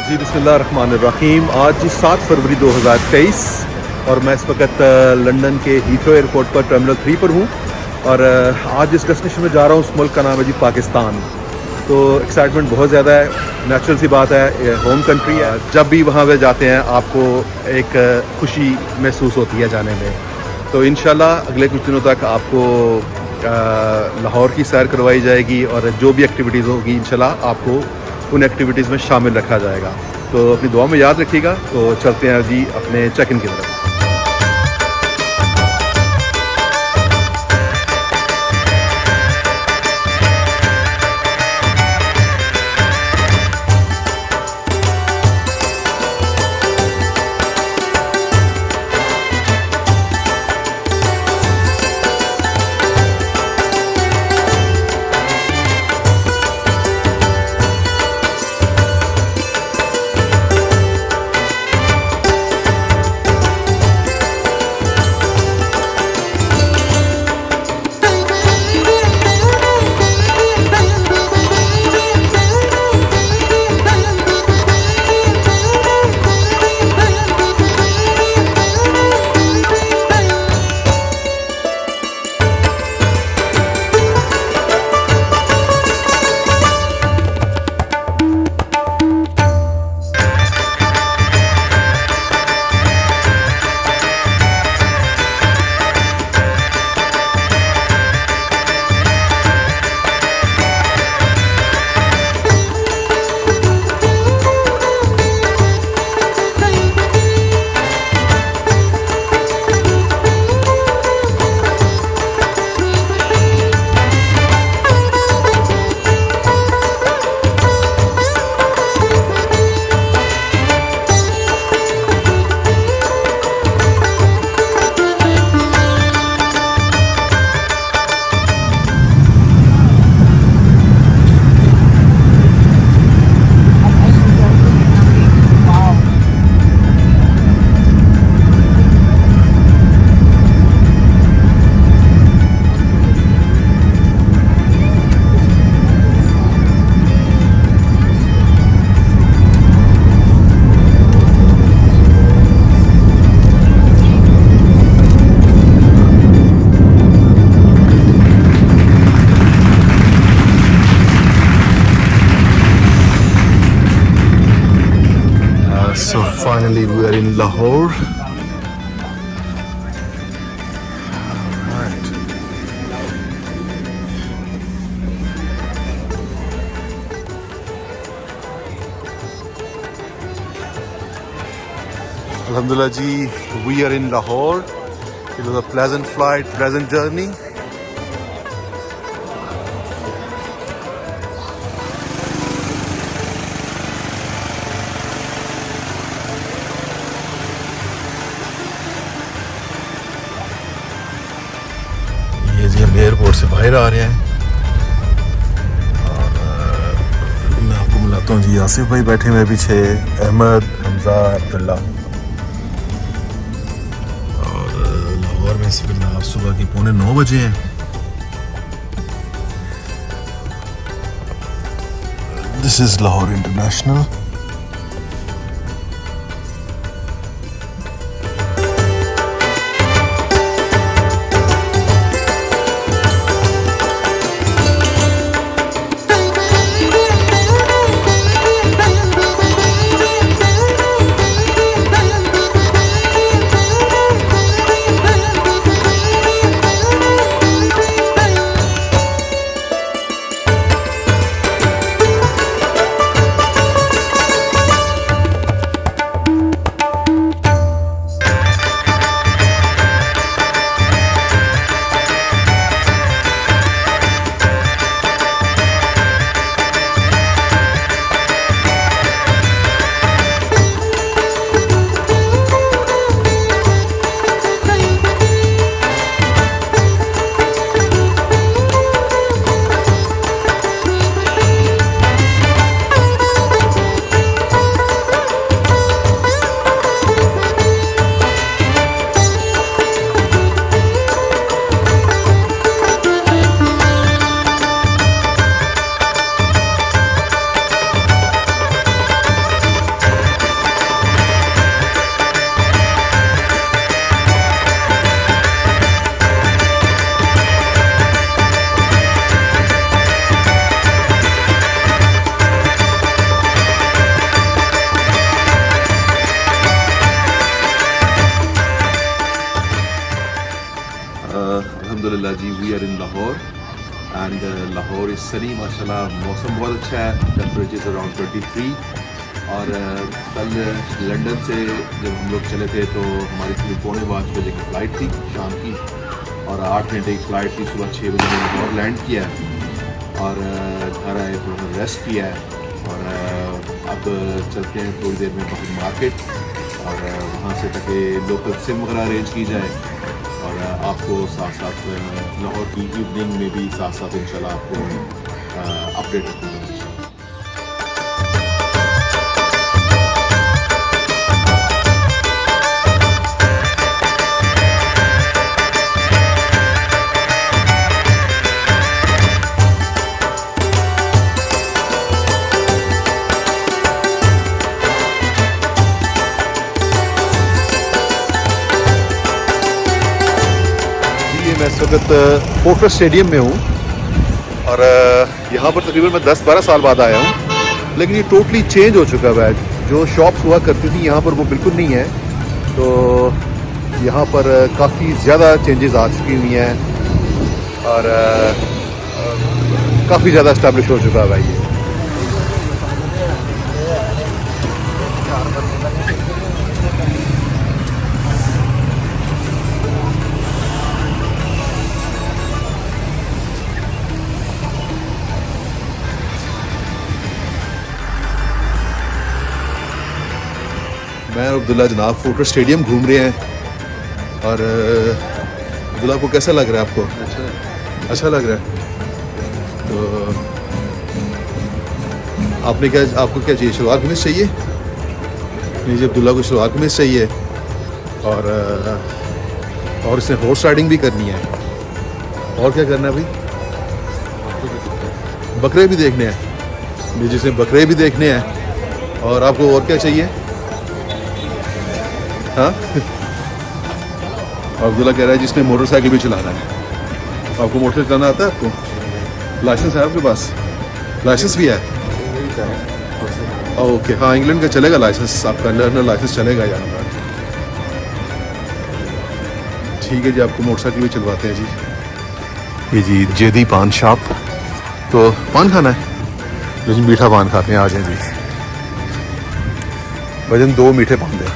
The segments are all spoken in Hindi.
जी बिस्मिल्लाहिर्रहमानिर्रहीम। आज 7 फरवरी 2023 और मैं इस वक्त लंदन के हीथ्रो एयरपोर्ट पर टर्मिनल 3 पर हूँ। और आज जिस डेस्टिनेशन में जा रहा हूँ उस मुल्क का नाम है जी पाकिस्तान। तो एक्साइटमेंट बहुत ज़्यादा है, नेचुरल सी बात है, होम कंट्री है। जब भी वहाँ पे जाते हैं आपको एक खुशी महसूस होती है जाने में। तो इंशाल्लाह अगले कुछ दिनों तक आपको लाहौर की सैर करवाई जाएगी और जो भी एक्टिविटीज़ होगी इंशाल्लाह आपको उन एक्टिविटीज़ में शामिल रखा जाएगा। तो अपनी दुआ में याद रखिएगा। तो चलते हैं जी अपने चेक इन की तरफ। So finally we are in Lahore. Right. Alhamdulillah ji, we are in Lahore. It was a pleasant flight, pleasant journey. हम एयरपोर्ट से बाहर आ रहे हैं और मैं आपको मिलाता हूँ जी। आसिफ भाई बैठे हुए पीछे, अहमद, हमजा, अब्दुल्ला। और लाहौर में इस वक्त सुबह के 8:45 बजे हैं। This is Lahore international. Lahore and Lahore is Sunny माशाल्लाह, मौसम बहुत अच्छा है, टेम्परेचर अराउंड 23। और कल लंदन से जब हम लोग चले थे तो हमारी करीब 5:15 की फ़्लाइट थी शाम की, और 8 घंटे की फ़्लाइट थी। सुबह 6 बजे मैंने लाहौर लैंड किया है और घर आए, थोड़ा रेस्ट किया है, और अब चलते हैं थोड़ी देर में बाहर मार्केट, और वहाँ से ताकि लोकल सिम वगैरह अरेंज की जाए, और आपको साथ साथ लाहौर की इवनिंग में भी साथ साथ इंशाल्लाह आपको अपडेट रखूँगा। मैं इस वक्त फोर्ट्रेस स्टेडियम में हूँ, और यहाँ पर तकरीबन मैं 10-12 साल बाद आया हूँ, लेकिन ये टोटली चेंज हो चुका है। जो शॉप्स हुआ करती थी यहाँ पर वो बिल्कुल नहीं है, तो यहाँ पर काफ़ी ज़्यादा चेंजेस आ चुकी हुई हैं, और काफ़ी ज़्यादा इस्टेब्लिश हो चुका है भाई ये। मैं और अब्दुल्ला जनाब फोर्ट्रेस स्टेडियम घूम रहे हैं, और अब्दुल्ला को कैसा लग रहा है आपको? अच्छा लग रहा है। तो आपको क्या चाहिए, शलवार कमीज चाहिए? नहीं जी, अब्दुल्ला को शलवार कमीज चाहिए, और इसने हॉर्स राइडिंग भी करनी है। और क्या करना है भाई? बकरे भी देखने हैं जी, जिसने बकरे भी देखने हैं। और आपको और क्या चाहिए? हाँ अब्दुल्ला कह रहा है जिसने मोटरसाइकिल भी चलाना है। आपको मोटरसाइकिल चलाना आता है? आपको लाइसेंस है? आपके पास लाइसेंस भी है? ओके, हाँ इंग्लैंड का चलेगा लाइसेंस, आपका लर्नर लाइसेंस चलेगा यहाँ पर। ठीक है जी, आपको मोटरसाइकिल भी चलवाते हैं जी। ये जी जेदी पान शॉप। तो पान खाना है जी? मीठा पान खाते हैं, आ जाए जी। वजन 2 मीठे पान दें।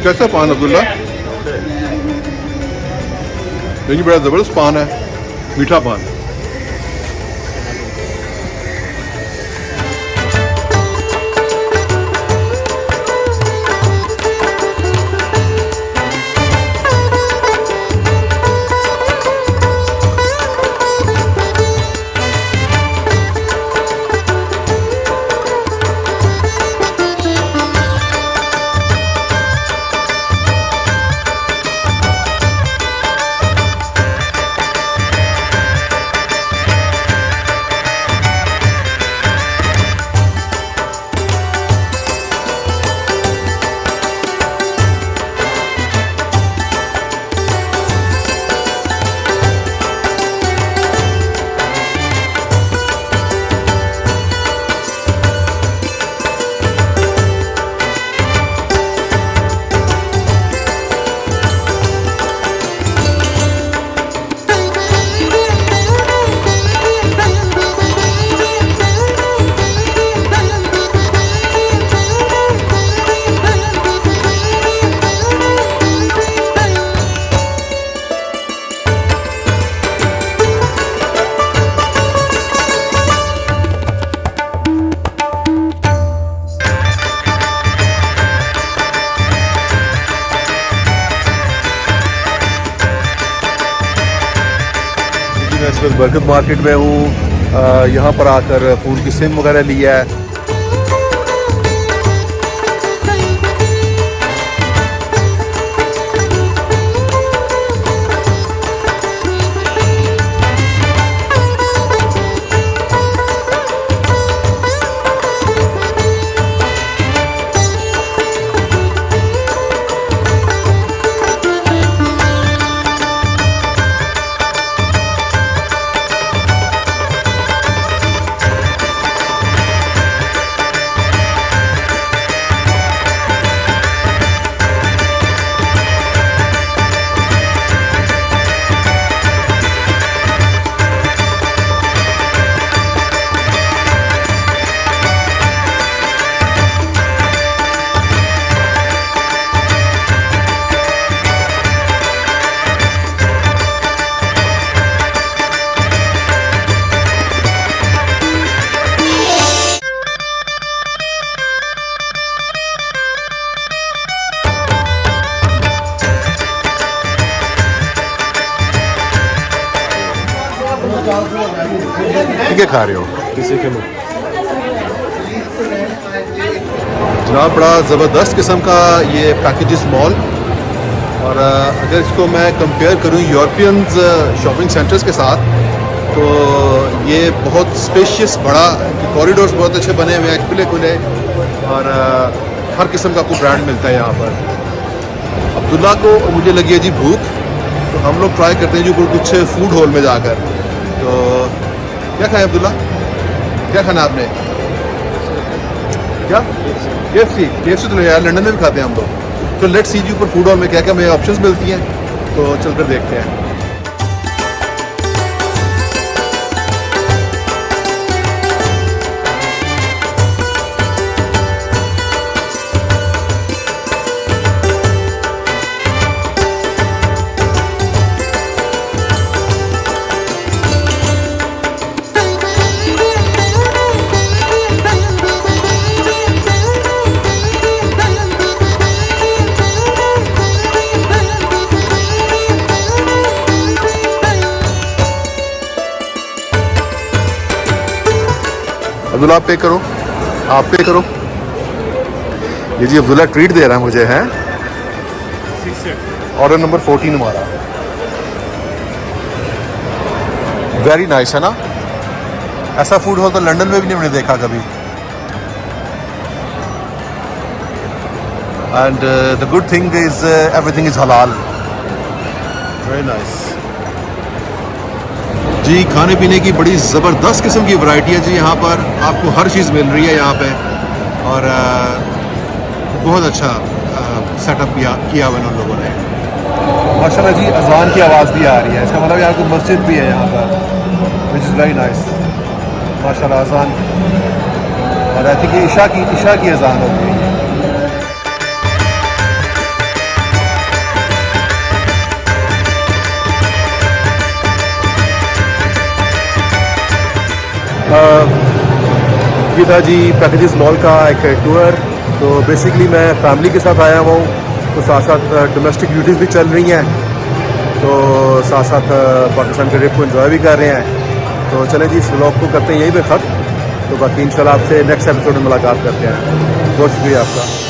कैसा पान अब्दुल्ला? नहीं बड़ा ज़बरदस्त पान है, मीठा पान। मैं इस वक्त बरकत मार्केट में हूँ। यहाँ पर आकर फ़ोन की सिम वगैरह लिया है। क्या खा रहे हो? किसी के मुँह जनाब बड़ा ज़बरदस्त किस्म का ये पैकेजेस मॉल, और अगर इसको मैं कंपेयर करूँ यूरोपियन शॉपिंग सेंटर्स के साथ, तो ये बहुत स्पेशियस बड़ा, कॉरिडोर्स बहुत अच्छे बने हुए हैं, खुले खुले, और हर किस्म का आपको ब्रांड मिलता है यहाँ पर। अब्दुल्ला को मुझे लगी है जी भूख, तो हम लोग ट्राई करते हैं जी ऊपर कुछ फूड हॉल में जाकर। तो क्या खाएं अब्दुल्ला, क्या खाना आपने? क्या KFC तो यार लंदन में भी खाते हैं हम लोग। तो लेट्स सी जी ऊपर फूड हॉल में क्या क्या हमें ऑप्शंस मिलती हैं, तो चलकर देखते हैं। अब्दुल्ला आप पे करो, आप पे करो। ये जी अब्दुल्ला ट्रीट दे रहा है मुझे, है ऑर्डर नंबर 14 हमारा। वेरी नाइस है ना, ऐसा फूड हॉल तो लंदन में भी नहीं मैंने देखा कभी। And the good thing is everything is हलाल। वेरी नाइस जी। खाने पीने की बड़ी ज़बरदस्त किस्म की वैरायटी है जी यहाँ पर, आपको हर चीज़ मिल रही है यहाँ पे, और बहुत अच्छा सेटअप किया हुआ उन लोगों ने। माशाल्लाह जी अजान की आवाज़ भी आ रही है, इसका मतलब यहाँ कोई मस्जिद भी है यहाँ पर, विच इज़ वेरी नाइस। माशाल्लाह अजान, और आई थिंक ये ईशा की अजान होती है। ये था जी पैकेजेस मॉल का एक टूर। तो बेसिकली मैं फैमिली के साथ आया हुआ हूँ, तो साथ साथ डोमेस्टिक ड्यूटीज़ भी चल रही हैं, तो साथ साथ पाकिस्तान के ट्रिप को एंजॉय भी कर रहे हैं। तो चलें जी इस व्लॉग को करते हैं यहीं पे ख़त्म, तो बाकी इंशाल्लाह आपसे नेक्स्ट एपिसोड में मुलाकात करते हैं। बहुत शुक्रिया आपका।